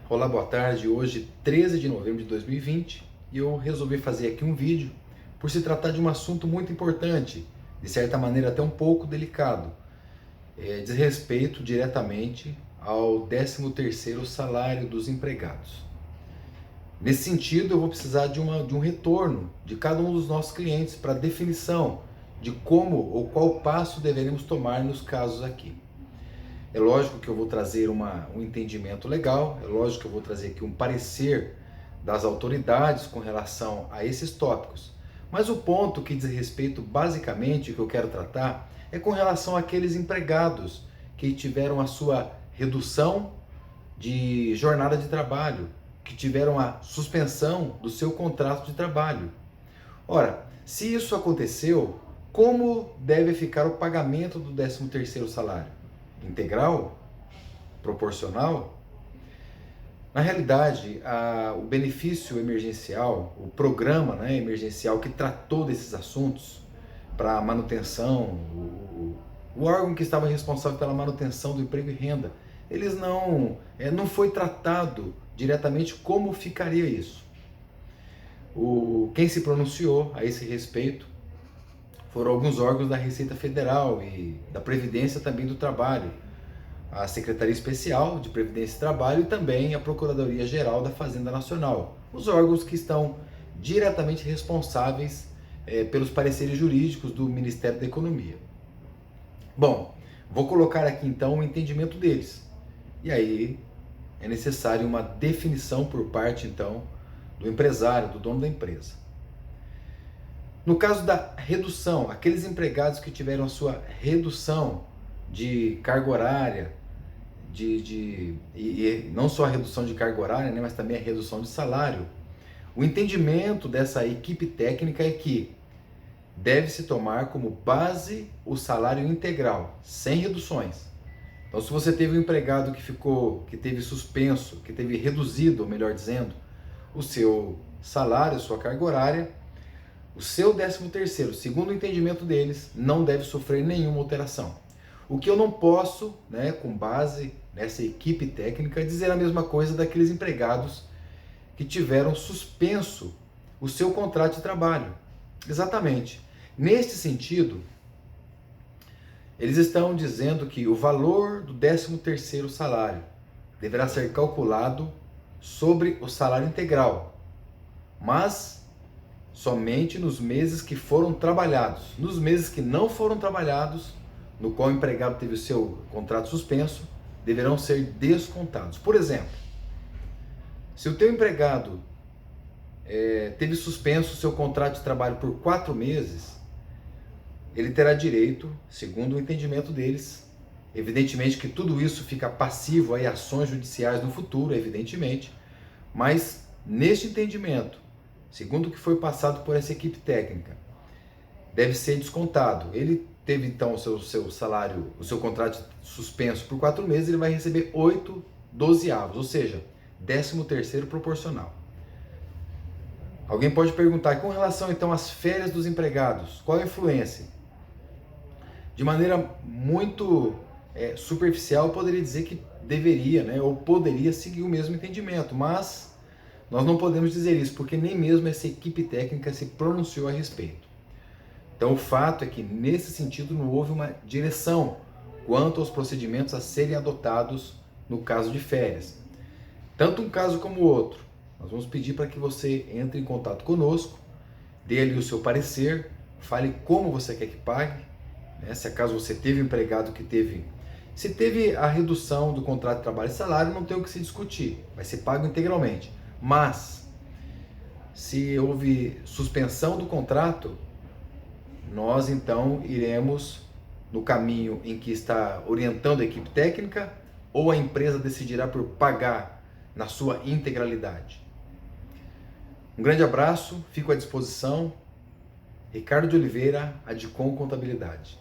Olá, boa tarde. Hoje, 13 de novembro de 2020, e eu resolvi fazer aqui um vídeo por se tratar de um assunto muito importante, de certa maneira até um pouco delicado. Diz respeito diretamente ao 13º salário dos empregados. Nesse sentido, eu vou precisar de um retorno de cada um dos nossos clientes para definição de como ou qual passo deveremos tomar nos casos aqui. É lógico que eu vou trazer um entendimento legal, é lógico que eu vou trazer aqui um parecer das autoridades com relação a esses tópicos. Mas o ponto que diz respeito, basicamente, que eu quero tratar é com relação àqueles empregados que tiveram a sua redução de jornada de trabalho, que tiveram a suspensão do seu contrato de trabalho. Ora, se isso aconteceu, como deve ficar o pagamento do 13º salário? Integral? Proporcional? Na realidade, o benefício emergencial, o programa, emergencial que tratou desses assuntos para a manutenção, o órgão que estava responsável pela manutenção do emprego e renda, eles não foi tratado diretamente como ficaria isso. Quem se pronunciou a esse respeito foram alguns órgãos da Receita Federal e da Previdência também do Trabalho, a Secretaria Especial de Previdência e Trabalho e também a Procuradoria-Geral da Fazenda Nacional, os órgãos que estão diretamente responsáveis pelos pareceres jurídicos do Ministério da Economia. Bom, vou colocar aqui então o entendimento deles. E aí é necessário uma definição por parte então do empresário, do dono da empresa. No caso da redução, aqueles empregados que tiveram a sua redução de carga horária, e não só a redução de carga horária, mas também a redução de salário, o entendimento dessa equipe técnica é que deve-se tomar como base o salário integral, sem reduções. Então, se você teve um empregado que teve suspenso, que teve reduzido, ou melhor dizendo, o seu salário, a sua carga horária, o seu 13º, segundo o entendimento deles, não deve sofrer nenhuma alteração. O que eu não posso, com base nessa equipe técnica, dizer a mesma coisa daqueles empregados que tiveram suspenso o seu contrato de trabalho. Exatamente. Neste sentido, eles estão dizendo que o valor do 13º salário deverá ser calculado sobre o salário integral, mas somente nos meses que foram trabalhados. Nos meses que não foram trabalhados, no qual o empregado teve o seu contrato suspenso, deverão ser descontados. Por exemplo, se o teu empregado teve suspenso o seu contrato de trabalho por 4 meses, ele terá direito, segundo o entendimento deles, evidentemente que tudo isso fica passivo a ações judiciais no futuro, evidentemente, mas neste entendimento, segundo o que foi passado por essa equipe técnica, deve ser descontado. Ele teve então o seu salário, o seu contrato suspenso por 4 meses, ele vai receber 8/12, ou seja, 13º proporcional. Alguém pode perguntar, com relação então às férias dos empregados, qual a influência? De maneira muito superficial, eu poderia dizer que deveria, ou poderia seguir o mesmo entendimento, mas nós não podemos dizer isso, porque nem mesmo essa equipe técnica se pronunciou a respeito. Então o fato é que nesse sentido não houve uma direção quanto aos procedimentos a serem adotados no caso de férias. Tanto um caso como o outro, nós vamos pedir para que você entre em contato conosco, dê ali o seu parecer, fale como você quer que pague, se acaso você teve um empregado que se teve a redução do contrato de trabalho e salário, não tem o que se discutir, vai ser pago integralmente. Mas, se houve suspensão do contrato, nós então iremos no caminho em que está orientando a equipe técnica, ou a empresa decidirá por pagar na sua integralidade. Um grande abraço, fico à disposição. Ricardo de Oliveira, Adcom Contabilidade.